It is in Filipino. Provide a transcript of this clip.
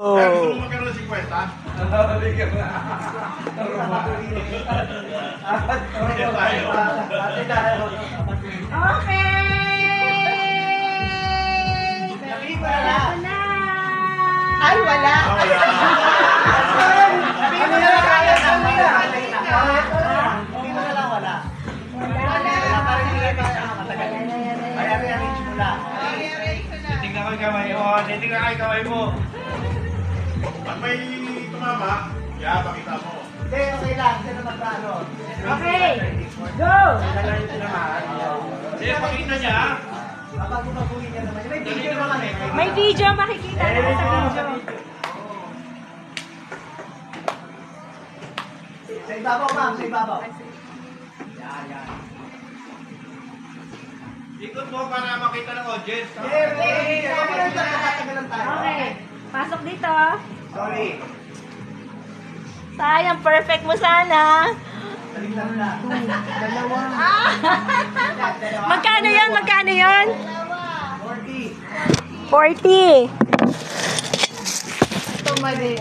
Kaya gusto mo magkaroon ng 50? Ay, wala. Sabihin mo na lang kaya na. Sabihin mo na lang wala. Wala pa rin nila kaya matagal. Kaya rearrange mo lang. Titingnan ko yung kamay. Oo, titingnan ko yung kamay mo. Pag may tumama, pakita mo. Hindi, okay lang. Sino magkano? Okay. Go! Sige, pakita niya. Kapag bumabuhin niya naman. May video naman eh. May video, makikita naman sa video. Sa ibabaw, ma'am. Sa ibabaw. Ikot mo para makita ng audience. Okay. Pasok dito. Sorry. Sayang, perfect mo sana. Taliktan na. Magkano yun? Magkano yun? 40. 40. Ito, may